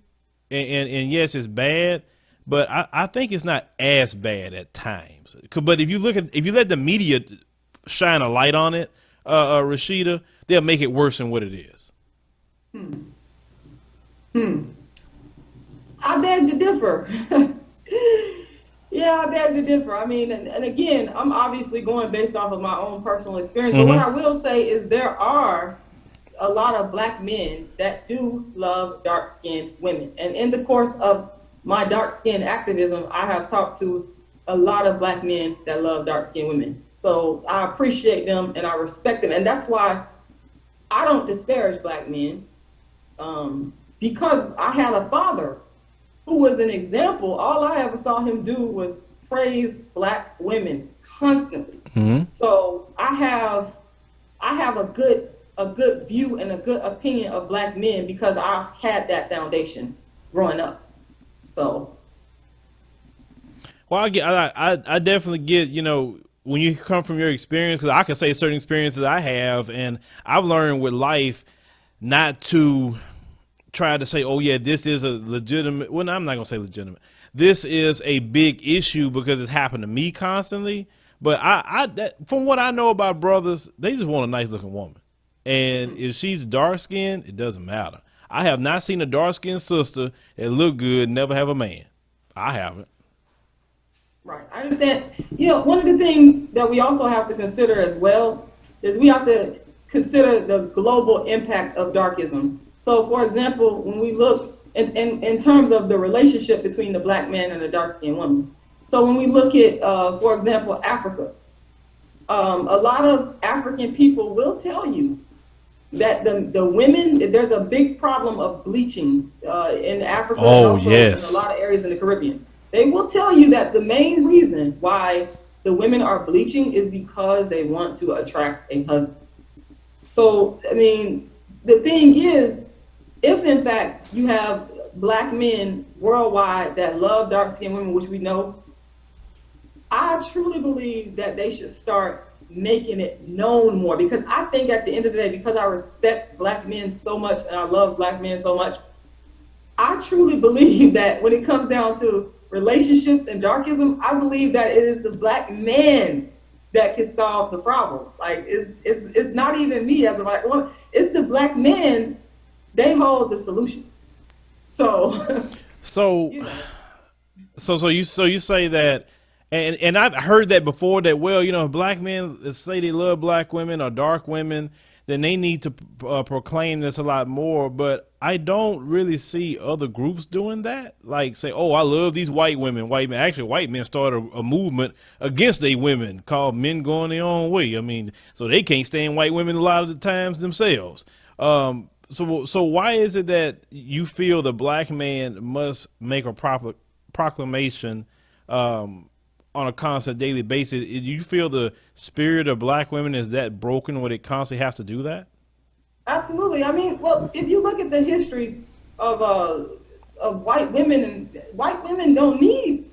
and yes, it's bad. But I think it's not as bad at times. But if you let the media shine a light on it, Rashida, they'll make it worse than what it is. I beg to differ. Yeah, I beg to differ. I mean, and again, I'm obviously going based off of my own personal experience. But what I will say is there are a lot of black men that do love dark-skinned women. And in the course of my dark-skinned activism, I have talked to a lot of black men that love dark-skinned women. So I appreciate them and I respect them. And that's why I don't disparage black men, because I had a father who was an example. All I ever saw him do was praise black women constantly. So I have a good view and a good opinion of black men because I've had that foundation growing up. So Well, I definitely get, when you come from your experience, because I can say certain experiences I have, and I've learned with life not to try to say, oh yeah, this is a legitimate. Well, I'm not gonna say legitimate. This is a big issue because it's happened to me constantly. But from what I know about brothers, they just want a nice looking woman, and if she's dark skinned, it doesn't matter. I have not seen a dark skinned sister that look good never have a man. I haven't. Right. I understand. One of the things that we also have to consider as well is we have to consider the global impact of darkism. So, for example, when we look in terms of the relationship between the black man and the dark-skinned woman. So when we look at, for example, Africa, a lot of African people will tell you that the women, there's a big problem of bleaching in Africa and Oh also in a yes. lot of areas in the Caribbean. They will tell you that the main reason why the women are bleaching is because they want to attract a husband. So, I mean, the thing is, if in fact you have black men worldwide that love dark-skinned women, which we know, I truly believe that they should start making it known more, because I think at the end of the day, because I respect black men so much and I love black men so much, I truly believe that when it comes down to relationships and darkism, I believe that it is the black man that can solve the problem. Like it's not even me as a black woman, it's the black men. They hold the solution. So So you know, so you say that, and I've heard that before, that, well, black men that say they love black women or dark women, then they need to proclaim this a lot more. But I don't really see other groups doing that. Like say, oh, I love these white women. White men, actually, white men started a movement against they women called Men Going Their Own Way. I mean, so they can't stand white women a lot of the times themselves. So why is it that you feel the black man must make a proper proclamation on a constant daily basis? Do you feel the spirit of black women is that broken where they constantly have to do that? absolutely. I mean, well, if you look at the history of white women, and white women don't need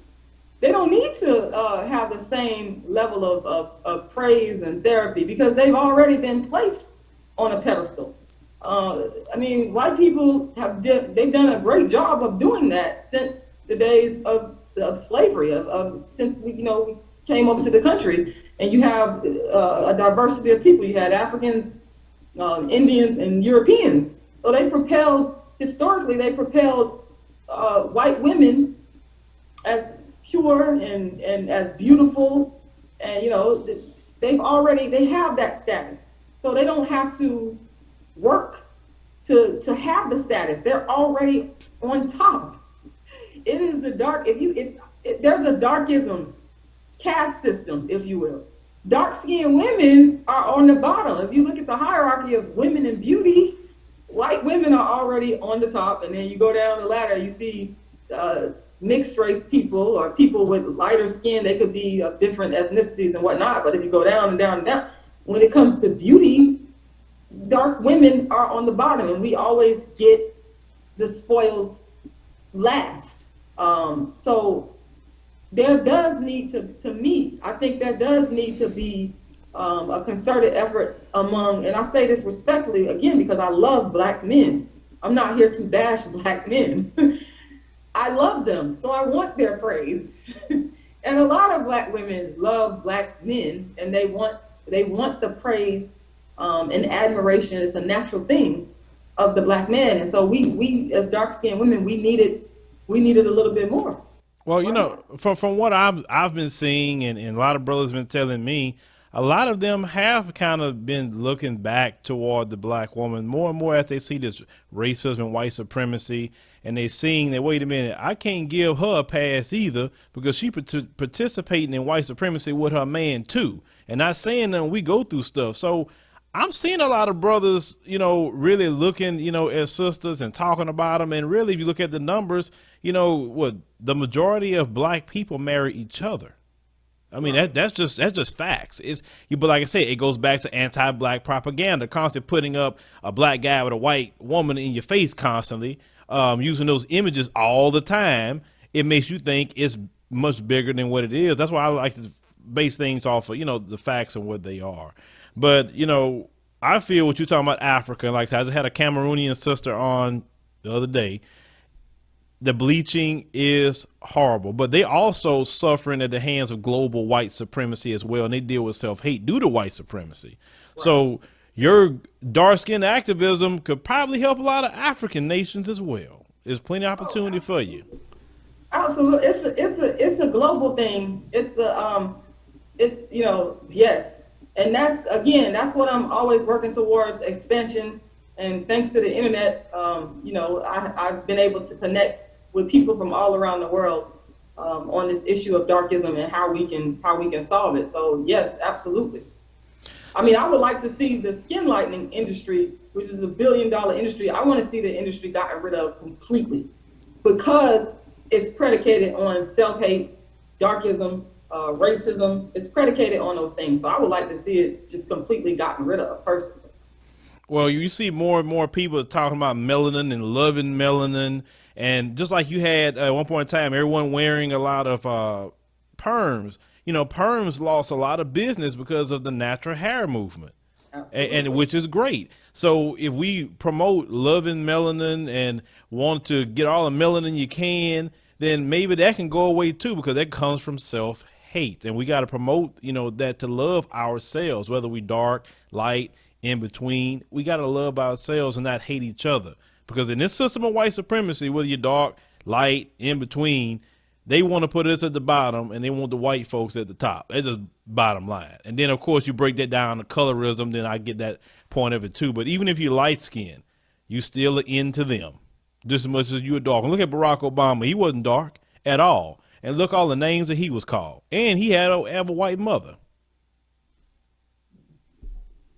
to have the same level of praise and therapy because they've already been placed on a pedestal. I mean, white people they've done a great job of doing that since the days of slavery, since we came over to the country, and you have a diversity of people. You had Africans, Indians, and Europeans. So historically, they propelled white women as pure and as beautiful, and they have that status, so they don't have to work to have the status. They're already on top. It is the dark. There's a darkism caste system, if you will. Dark-skinned women are on the bottom. If you look at the hierarchy of women and beauty, white women are already on the top, and then you go down the ladder, you see mixed race people or people with lighter skin. They could be of different ethnicities and whatnot, but if you go down and down and down, when it comes to beauty, dark women are on the bottom, and we always get the spoils last. So there does need to me, I think there does need to be a concerted effort among, and I say this respectfully again because I love black men. I'm not here to bash black men. I love them, so I want their praise. And a lot of black women love black men, and they want the praise and admiration. Is a natural thing of the black man, and so we as dark skinned women, we needed a little bit more. Well, from what I've been seeing, and a lot of brothers been telling me, a lot of them have kind of been looking back toward the black woman more and more as they see this racism and white supremacy, and they seeing that, wait a minute, I can't give her a pass either because she participating in white supremacy with her man too, and not saying that we go through stuff. So I'm seeing a lot of brothers, really looking, at sisters and talking about them. And really, if you look at the numbers, what the majority of black people marry each other. I mean, that's just facts. But like I said, it goes back to anti-black propaganda, constantly putting up a black guy with a white woman in your face constantly, using those images all the time. It makes you think it's much bigger than what it is. That's why I like to base things off of, the facts and what they are. But, I feel what you're talking about Africa. Like I said, I just had a Cameroonian sister on the other day. The bleaching is horrible, but they also suffering at the hands of global white supremacy as well, and they deal with self-hate due to white supremacy. Right. So your dark-skinned activism could probably help a lot of African nations as well. There's plenty of opportunity for you. Absolutely, it's a global thing. Yes, and that's what I'm always working towards, expansion. And thanks to the internet, I've been able to connect with people from all around the world on this issue of darkism and how we can solve it. So yes, absolutely. I mean, I would like to see the skin lightening industry, which is $1 billion industry. I want to see the industry gotten rid of completely, because it's predicated on self-hate, darkism, racism. It's predicated on those things. So I would like to see it just completely gotten rid of, personally. Well, you see more and more people talking about melanin and loving melanin. And just like you had at one point in time, everyone wearing a lot of perms. Perms lost a lot of business because of the natural hair movement, and which is great. So if we promote loving melanin and want to get all the melanin you can, then maybe that can go away too, because that comes from self-hate. And we got to promote, that to love ourselves, whether we dark, light, in between. We got to love ourselves and not hate each other. Because in this system of white supremacy, whether you're dark, light, in between, they want to put us at the bottom and they want the white folks at the top. That's just bottom line. And then, of course, you break that down to colorism, then I get that point of it too. But even if you're light skinned, you still are into them just as much as you are dark. And look at Barack Obama. He wasn't dark at all. And look all the names that he was called. And he had a white mother.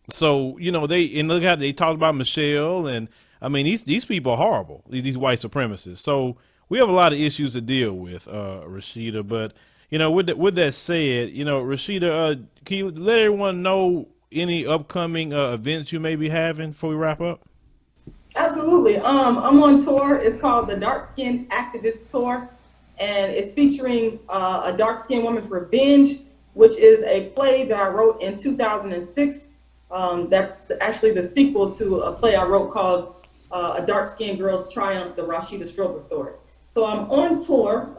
So, and look how they talked about Michelle, and I mean, these people are horrible, these white supremacists. So we have a lot of issues to deal with, Rashida. But, with that said, Rashida, can you let everyone know any upcoming events you may be having before we wrap up? Absolutely. I'm on tour. It's called the Dark Skinned Activist Tour, and it's featuring a dark-skinned woman's revenge, which is a play that I wrote in 2006. That's actually the sequel to a play I wrote called A Dark-Skinned Girl's Triumph, the Rashida Strober story. So I'm on tour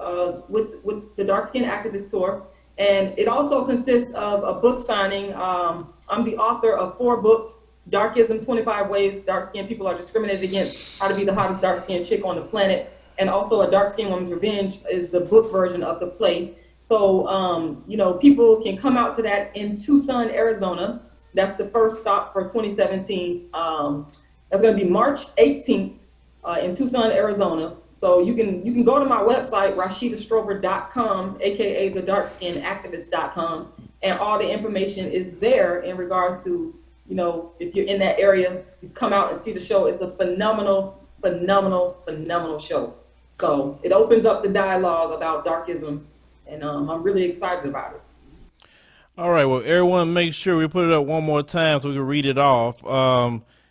with the Dark Skinned Activist Tour, and it also consists of a book signing. I'm the author of 4 books: Darkism, 25 Ways Dark-Skinned People Are Discriminated Against, How to Be the Hottest Dark-Skinned Chick on the Planet, and also A Dark-Skinned Woman's Revenge is the book version of the play. So, people can come out to that in Tucson, Arizona. That's the first stop for 2017. That's going to be March 18th in Tucson, Arizona. So you can go to my website, RashidaStrober.com, aka the darkskinnedactivist.com, and all the information is there in regards to, if you're in that area, you come out and see the show. It's a phenomenal show. So it opens up the dialogue about darkism, and I'm really excited about it. All right, well, everyone, make sure we put it up one more time so we can read it off.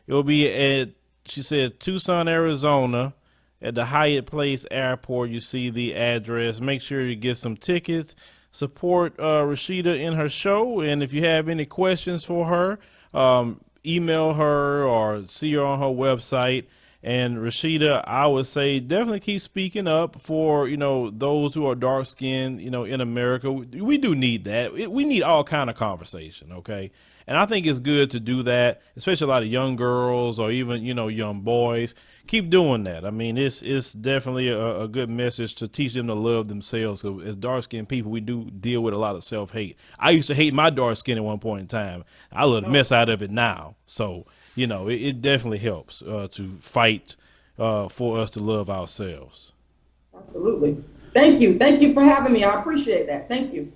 It'll be at, she said, Tucson, Arizona, at the Hyatt Place Airport. You see the address. Make sure you get some tickets. Support Rashida in her show, and if you have any questions for her, email her or see her on her website. And Rashida, I would say definitely keep speaking up for, those who are dark skinned, in America. We do need that. We need all kind of conversation. Okay. And I think it's good to do that, especially a lot of young girls or even, young boys. Keep doing that. I mean, it's definitely a good message to teach them to love themselves. So as dark skinned people, we do deal with a lot of self-hate. I used to hate my dark skin at one point in time. I love the mess out of it now. So, it definitely helps to fight for us to love ourselves. Absolutely. Thank you. Thank you for having me. I appreciate that. Thank you.